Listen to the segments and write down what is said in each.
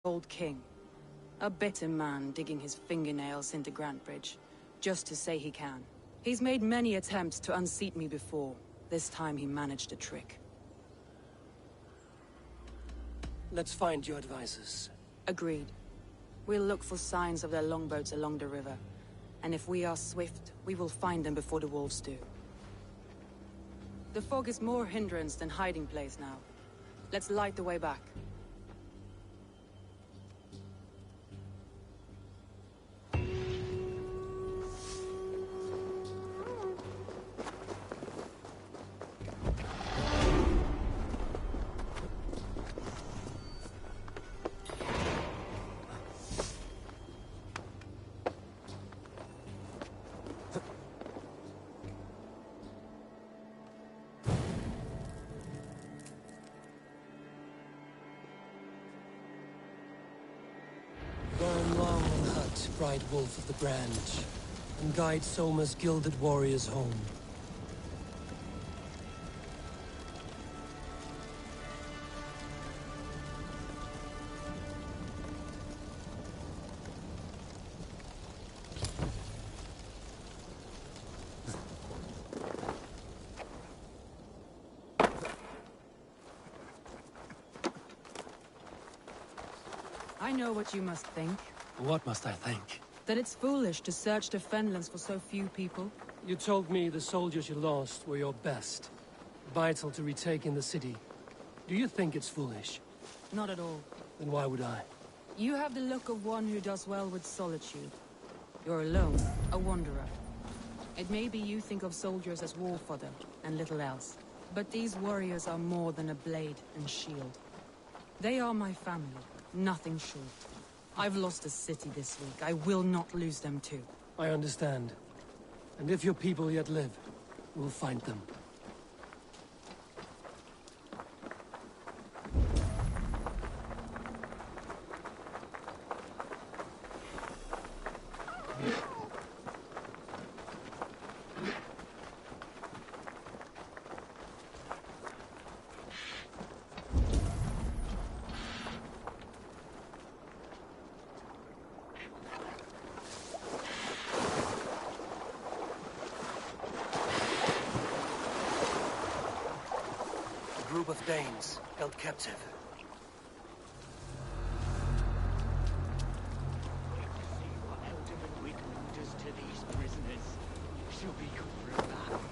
old king. A bitter man digging his fingernails into Grantebridge, just to say he can. He's made many attempts to unseat me before. This time he managed a trick. Let's find your advisors. Agreed. We'll look for signs of their longboats along the river. And if we are swift, we will find them before the wolves do. The fog is more hindrance than hiding place now. Let's light the way back. Burn long and hut, bright wolf of the branch, and guide Soma's gilded warriors home. I know what you must think. What must I think? That it's foolish to search the Fenlands for so few people. You told me the soldiers you lost were your best. Vital to retaking the city. Do you think it's foolish? Not at all. Then why would I? You have the look of one who does well with solitude. You're alone, a wanderer. It may be you think of soldiers as war fodder, and little else. But these warriors are more than a blade and shield. They are my family, nothing short. I've lost a city this week. I will not lose them too. I understand. And if your people yet live, we'll find them. A group of Danes held captive. What Elder Wigmund does to these prisoners. She'll be good for a bath.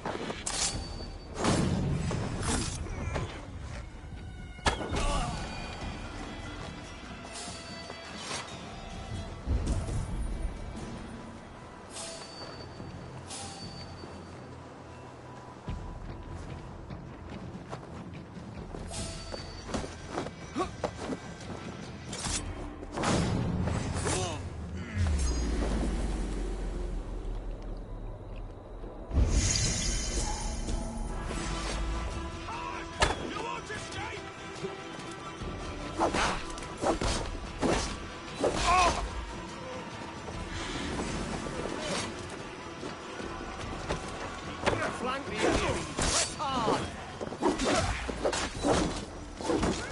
Flank the enemy! Press hard!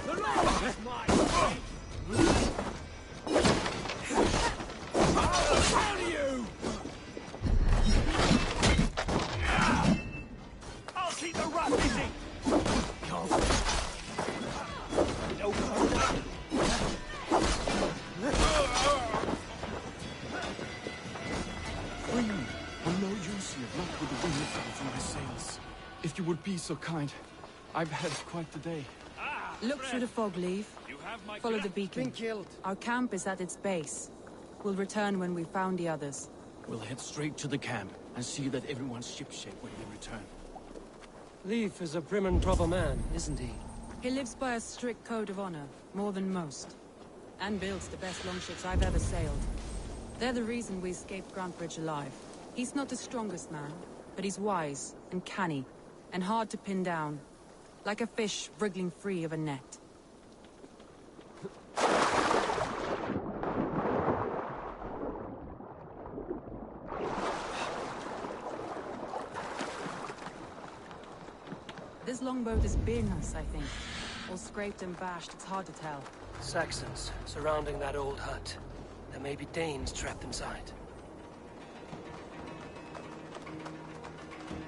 The Lord is mine! How do you? I'll keep the rat busy! Go! No cover! Freeman, I'm no use here, not with the wind from my sails. If you would be so kind, I've had quite the day. Look through the fog, Leave. Follow the beacon. Been killed. Our camp is at its base. We'll return when we've found the others. We'll head straight to the camp and see that everyone's shipshape when we return. Leif is a prim and proper man, isn't he? He lives by a strict code of honor, more than most. And builds the best longships I've ever sailed. They're the reason we escaped Grantebridge alive. He's not the strongest man, but he's wise and canny, and hard to pin down. Like a fish wriggling free of a net. This longboat is being us, I think. Or scraped and bashed, it's hard to tell. Saxons surrounding that old hut. There may be Danes trapped inside.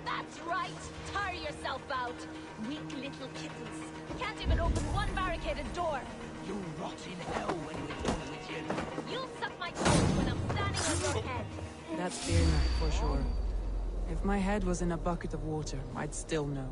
That's right! Tire yourself out! Weak little kittens. Can't even open one barricaded door. You rot in hell when we're done with you. You'll suck my toes when I'm standing on your head. That's Birna, for sure. If my head was in a bucket of water, I'd still know.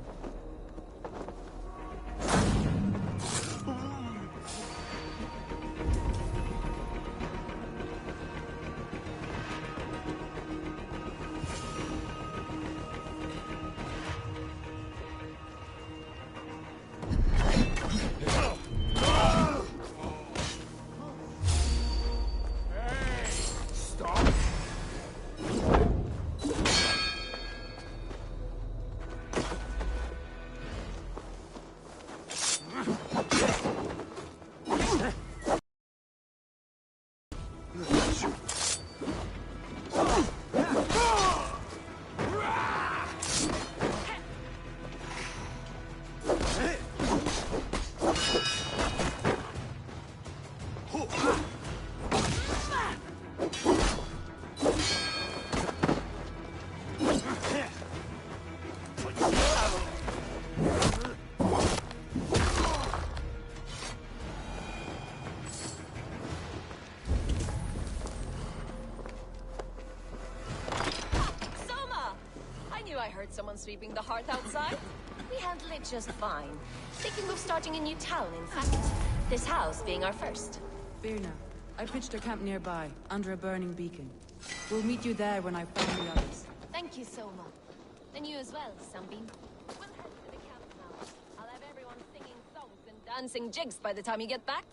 Someone sweeping the hearth outside? We handle it just fine. Thinking of starting a new town, in fact. This house being our first. Birna, I pitched a camp nearby, under a burning beacon. We'll meet you there when I find the others. Thank you, Soma. And you as well, Sunbeam. We'll head to the camp now. I'll have everyone singing songs and dancing jigs by the time you get back.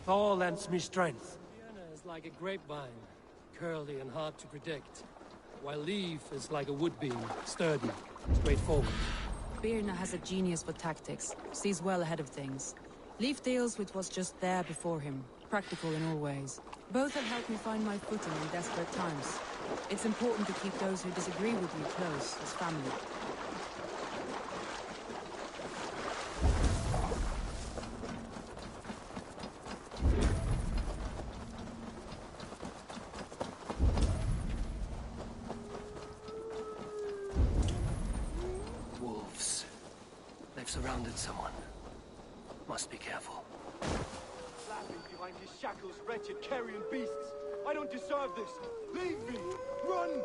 Thor lends me strength. Birna is like a grapevine, curly and hard to predict, while Leaf is like a wood beam, sturdy, straightforward. Birna has a genius for tactics, sees well ahead of things. Leaf deals with what's just there before him, practical in all ways. Both have helped me find my footing in desperate times. It's important to keep those who disagree with you close, as family. Surrounded someone. Must be careful. Laughing behind his shackles, wretched carrion beasts. I don't deserve this. Leave me. Run.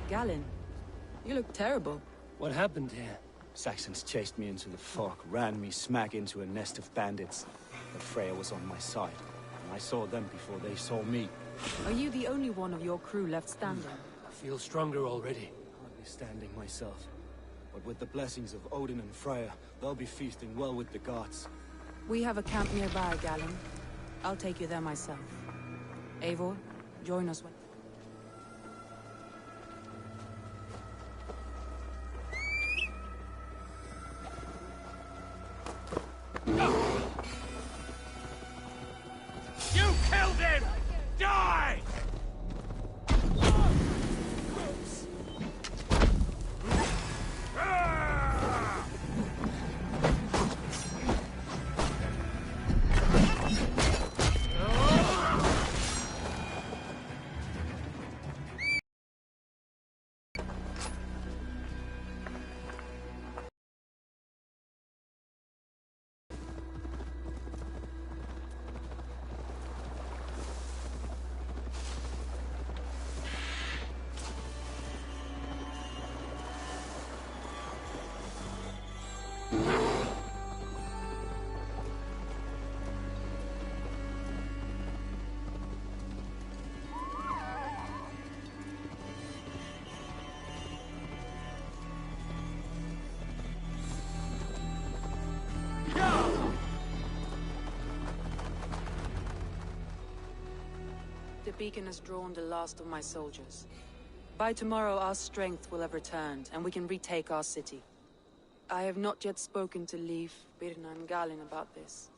Galen, you look terrible. What happened here? Saxons chased me into the fog, ran me smack into a nest of bandits. But Freya was on my side, and I saw them before they saw me. Are you the only one of your crew left standing? I feel stronger already. Hardly standing myself. But with the blessings of Odin and Freya, they'll be feasting well with the gods. We have a camp nearby, Galen. I'll take you there myself. Eivor, join us when... You killed him! Die! beacon has drawn the last of my soldiers. By tomorrow, our strength will have returned, and we can retake our city. I have not yet spoken to Leif, Birna, and Galin about this.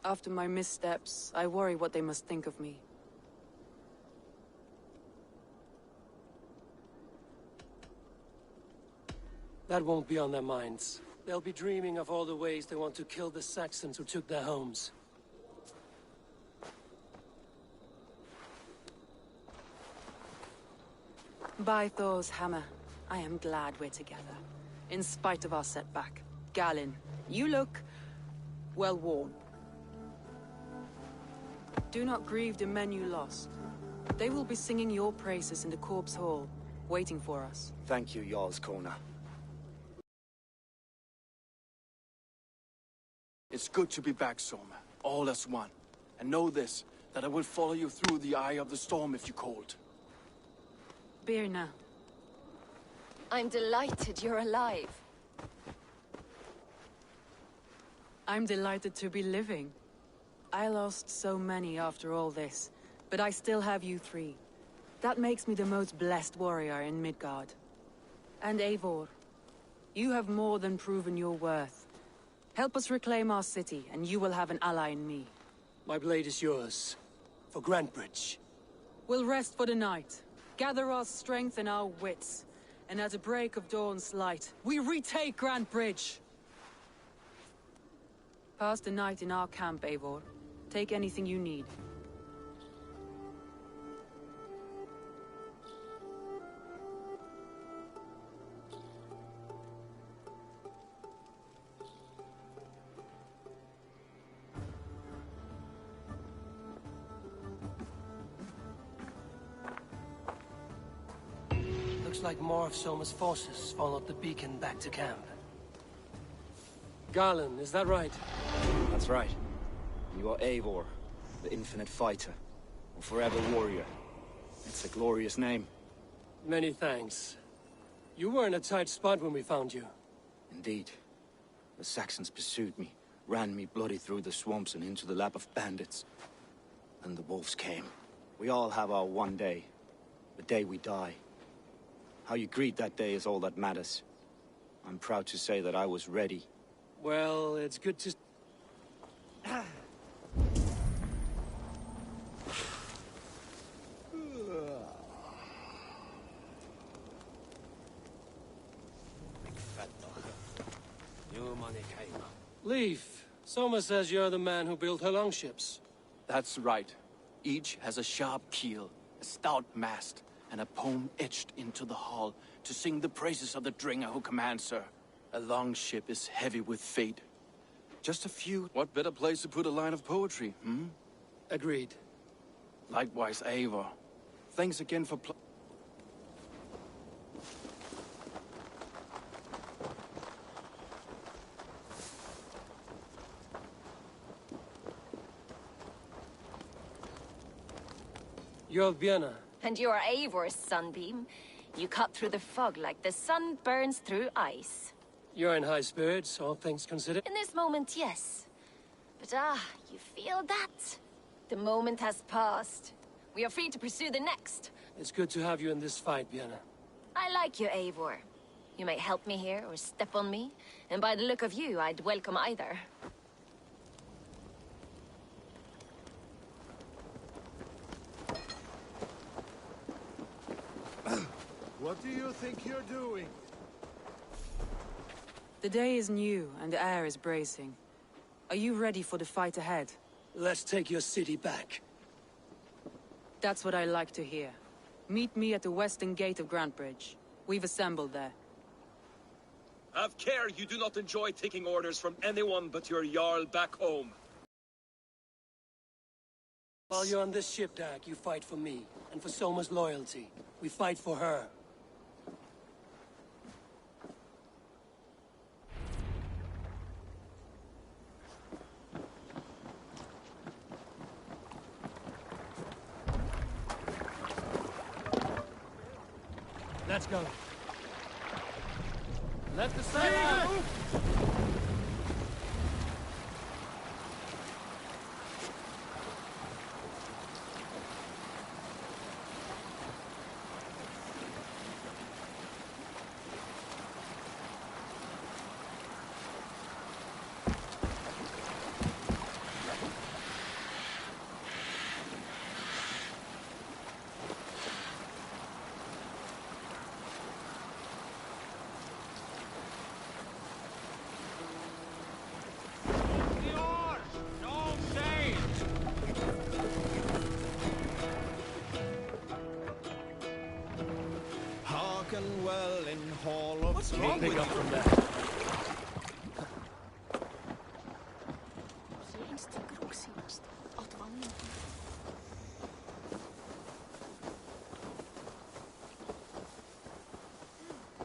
After my missteps, I worry what they must think of me. That won't be on their minds. They'll be dreaming of all the ways they want to kill the Saxons who took their homes. By Thor's hammer, I am glad we're together. In spite of our setback. Galin, you look... well worn. Do not grieve the men you lost. They will be singing your praises in the Corpse Hall, waiting for us. Thank you, Jarl's Kona. It's good to be back, Soma. All as one. And know this, that I will follow you through the eye of the storm if you called. Birna. I'm delighted you're alive. I'm delighted to be living. I lost so many after all this, but I still have you three. That makes me the most blessed warrior in Midgard. And Eivor, you have more than proven your worth. Help us reclaim our city, and you will have an ally in me. My blade is yours. For Grantebridge. We'll rest for the night, gather our strength and our wits, and at the break of dawn's light, we retake Grantebridge! Pass the night in our camp, Eivor. Take anything you need. Looks like more of Soma's forces followed the beacon back to camp. Garland, is that right? That's right. You are Eivor, the infinite fighter, or forever warrior. It's a glorious name. Many thanks. You were in a tight spot when we found you. Indeed. The Saxons pursued me, ran me bloody through the swamps and into the lap of bandits. And the wolves came. We all have our one day. The day we die. How you greet that day is all that matters. I'm proud to say that I was ready. Well, it's good to... Leif, Soma says you're the man who built her longships. That's right. Each has a sharp keel, a stout mast, and a poem etched into the hull to sing the praises of the Dringer who commands her. A longship is heavy with fate. Just a few... What better place to put a line of poetry, hmm? Agreed. Likewise, Eivor. Thanks again for You're Vienna. And you're Eivor's sunbeam. You cut through the fog like the sun burns through ice. You're in high spirits, all things considered. In this moment, yes. But you feel that? The moment has passed. We are free to pursue the next. It's good to have you in this fight, Vienna. I like you, Eivor. You may help me here or step on me, and by the look of you, I'd welcome either. What do you think you're doing? The day is new, and the air is bracing. Are you ready for the fight ahead? Let's take your city back. That's what I like to hear. Meet me at the western gate of Grantebridge. We've assembled there. Have care you do not enjoy taking orders from anyone but your Jarl back home. While you're on this ship, Dag, you fight for me, and for Soma's loyalty. We fight for her. Let's go. Let the sail move! up from there.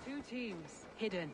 Two teams, hidden.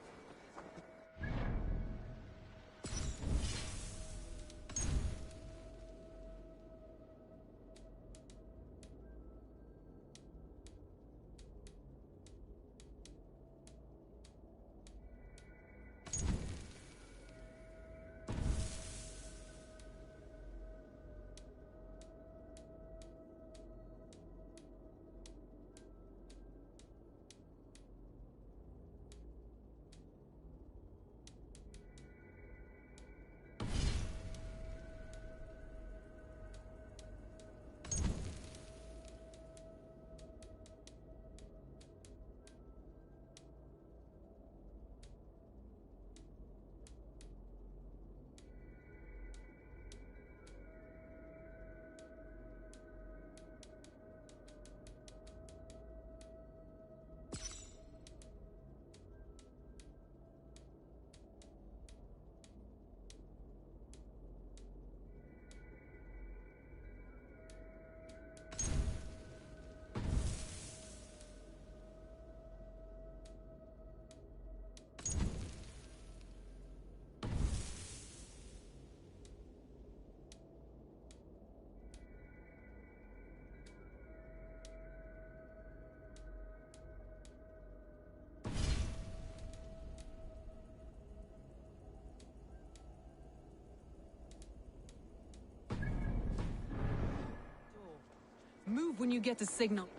Move when you get the signal.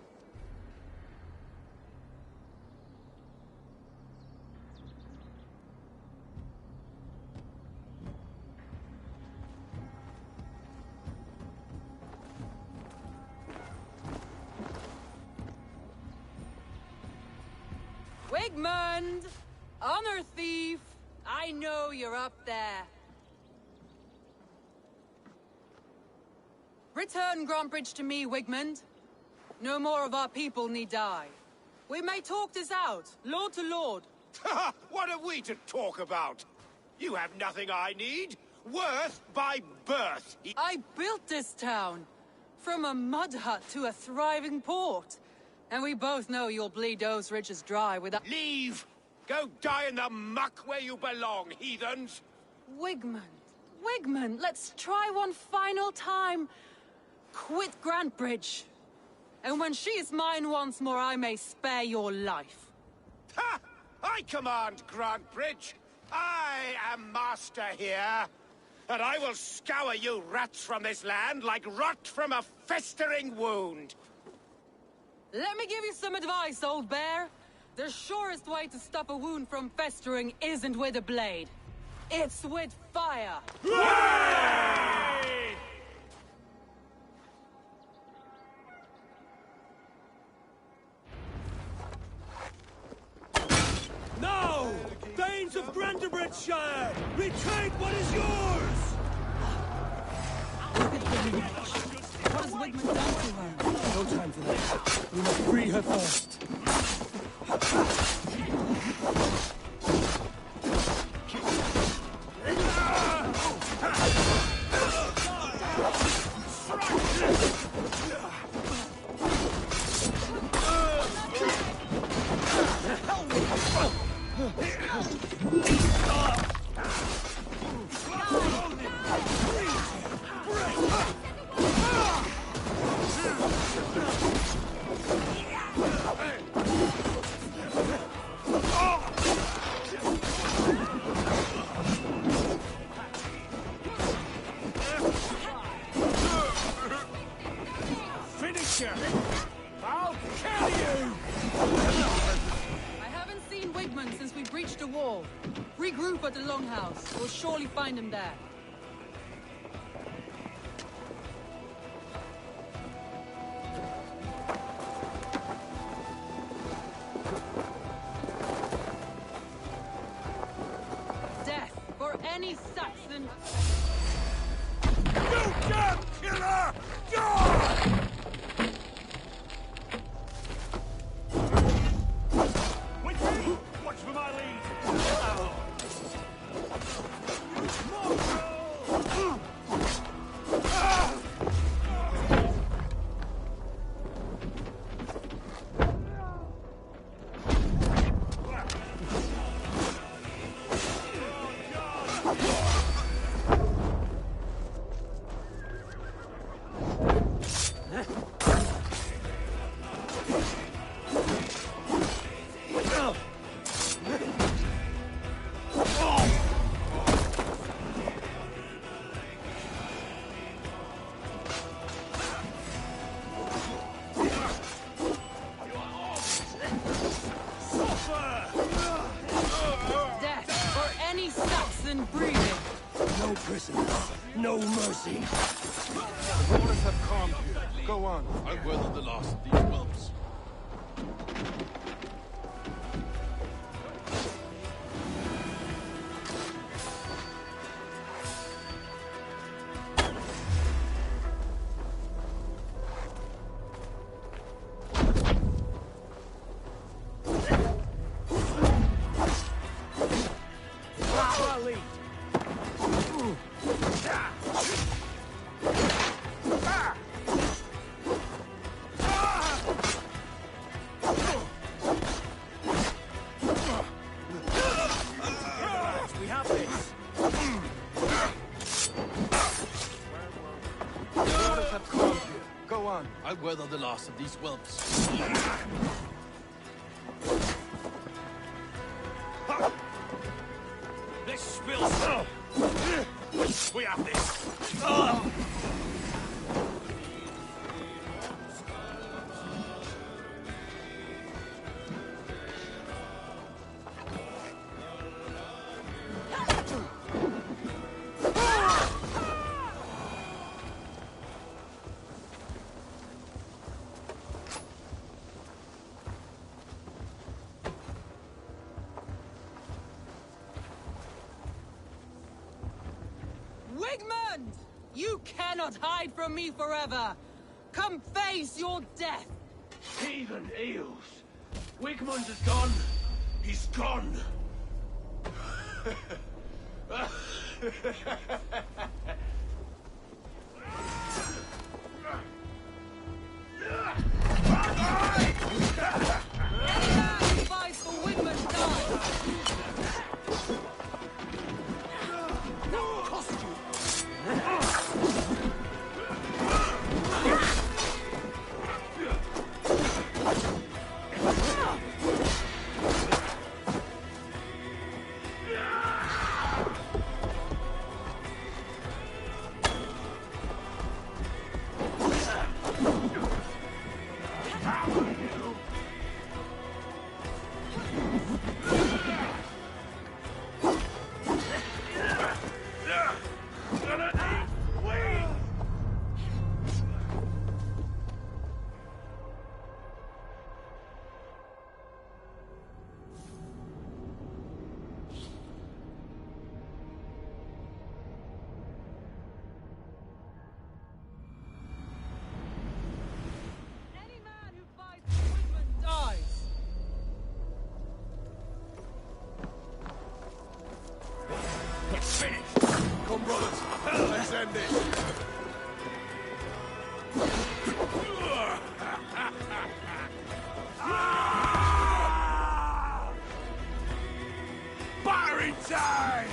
Wigmund! Honor thief! I know you're up there. Return Grantbridge to me, Wigmund. No more of our people need die. We may talk this out, lord to lord. What are we to talk about? You have nothing I need. Worth by birth. I built this town. From a mud hut to a thriving port. And we both know you'll bleed those riches dry without— Leave! Go die in the muck where you belong, heathens! Wigmund, let's try one final time. Quit Grantbridge. And when she is mine once more, I may spare your life. Ha! I command Grantbridge. I am master here. And I will scour you rats from this land like rot from a festering wound. Let me give you some advice, old bear. The surest way to stop a wound from festering isn't with a blade. It's with fire. Hooray! No! Thanes of Grantebridgeshire! Retrieve what is yours! What has Wigmund done to her? No time for that. We must free her first. I'll kill you! I haven't seen Wigmund since we breached the wall. Regroup at the Longhouse. We'll surely find him there. Death for any Saxon. You damn killer! Die! Watch for my lead! prisoners. No mercy. The waters have calmed here. Go on. I'll weather the last of these whelps. I'll weather the last of these whelps. This spills. We have this. Wigmund! You cannot hide from me forever! Come face your death! Heathen eels. Wigmund is gone. He's gone. Any man who fights for Wigmund dies! Come, brothers. Let's end this. Battering time!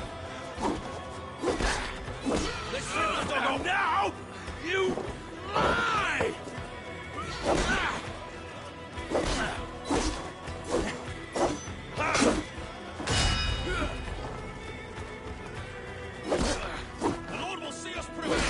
Listen, dog, now! You lie! The Lord will see us prevail!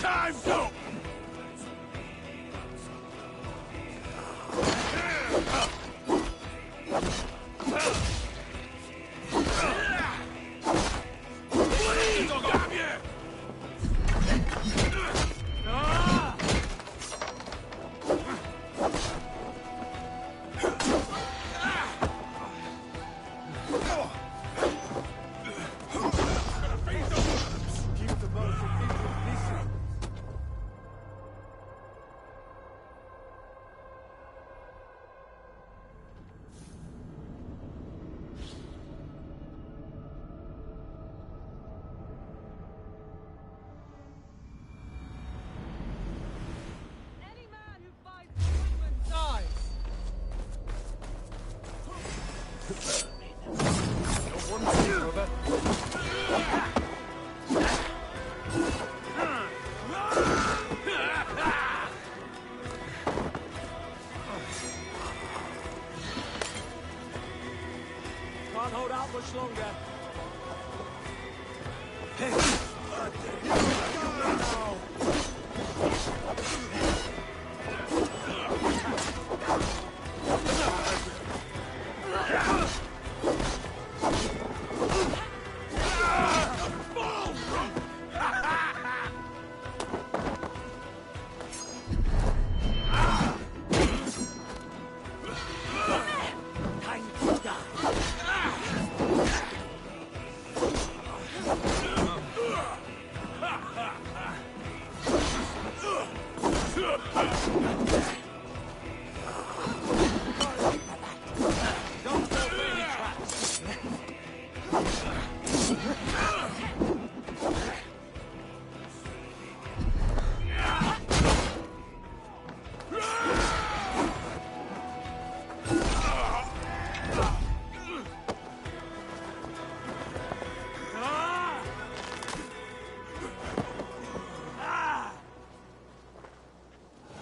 Time's up! Please, damn you!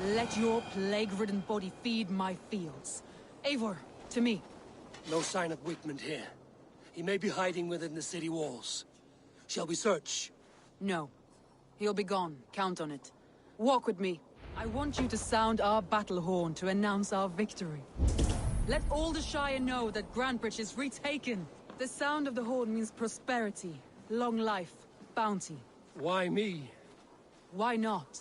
Let your plague-ridden body feed my fields. Eivor, to me. No sign of Wigmund here. He may be hiding within the city walls. Shall we search? No. He'll be gone. Count on it. Walk with me. I want you to sound our battle horn to announce our victory. Let all the Shire know that Grantebridge is retaken. The sound of the horn means prosperity, long life, bounty. Why me? Why not?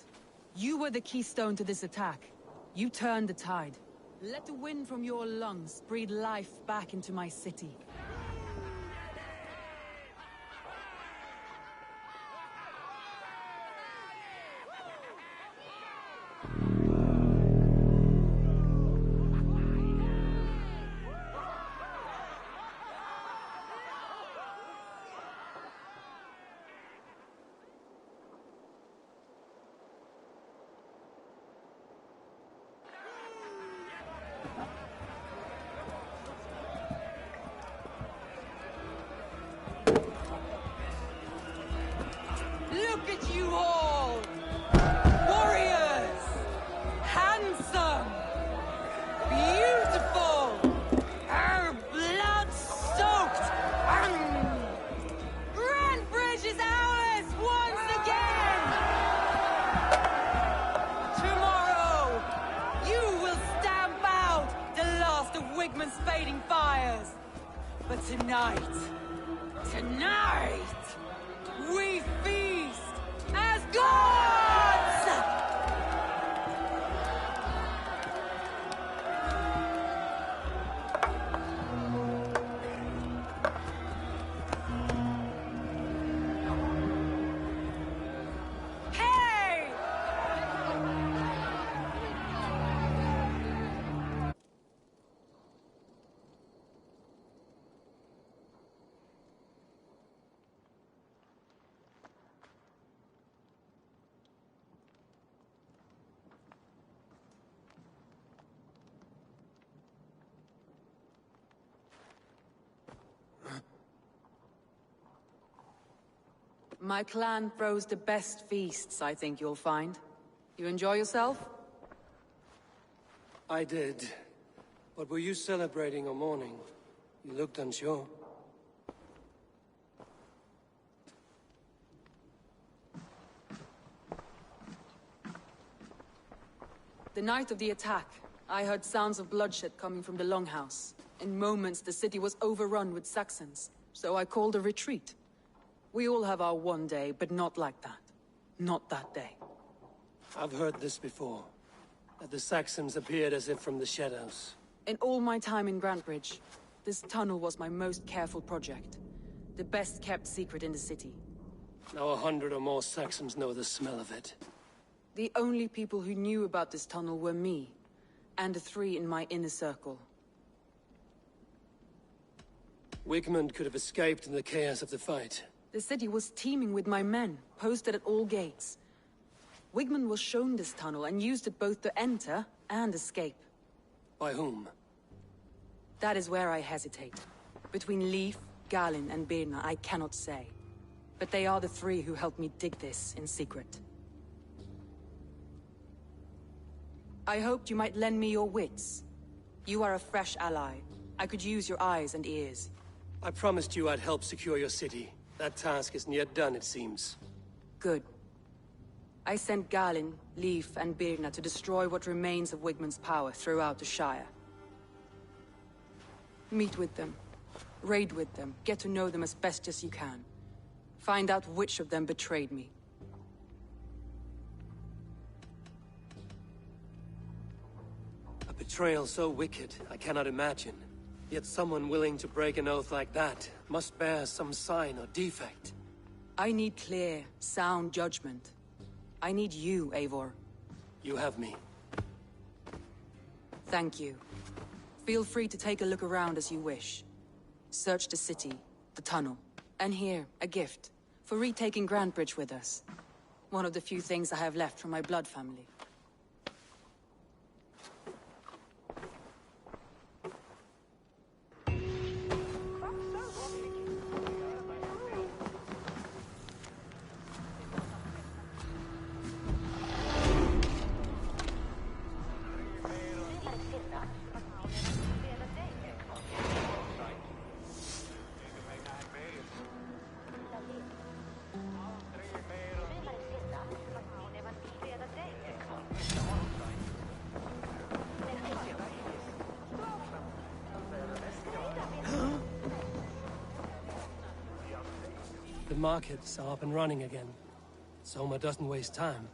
You were the keystone to this attack. You turned the tide. Let the wind from your lungs breathe life back into my city. Look at you all! Warriors! Handsome! Beautiful! Blood-soaked! Grantebridge is ours once again! Tomorrow, you will stamp out the last of Wigmund's fading fires! But tonight, we feast as gods! Hey! My clan throws the best feasts, I think you'll find. You enjoy yourself? I did. But were you celebrating or mourning? You looked unsure. The night of the attack, I heard sounds of bloodshed coming from the Longhouse. In moments, the city was overrun with Saxons, so I called a retreat. We all have our one day, but not like that. Not that day. I've heard this before. That the Saxons appeared as if from the shadows. In all my time in Grantebridge, this tunnel was my most careful project. The best kept secret in the city. Now 100 or more Saxons know the smell of it. The only people who knew about this tunnel were me, and the 3 in my inner circle. Wigmund could have escaped in the chaos of the fight. The city was teeming with my men, posted at all gates. Wigmund was shown this tunnel and used it both to enter and escape. By whom? That is where I hesitate. Between Leif, Galin, and Birna, I cannot say. But they are the 3 who helped me dig this in secret. I hoped you might lend me your wits. You are a fresh ally. I could use your eyes and ears. I promised you I'd help secure your city. That task isn't yet done, it seems. Good. I sent Galin, Leif, and Birna to destroy what remains of Wigmund's power throughout the Shire. Meet with them. Raid with them. Get to know them as best as you can. Find out which of them betrayed me. A betrayal so wicked, I cannot imagine. Yet someone willing to break an oath like that must bear some sign or defect. I need clear, sound judgment. I need you, Eivor. You have me. Thank you. Feel free to take a look around as you wish. Search the city, the tunnel, and here, a gift, for retaking Grantebridge with us. One of the few things I have left from my blood family. The markets are up and running again. Soma doesn't waste time.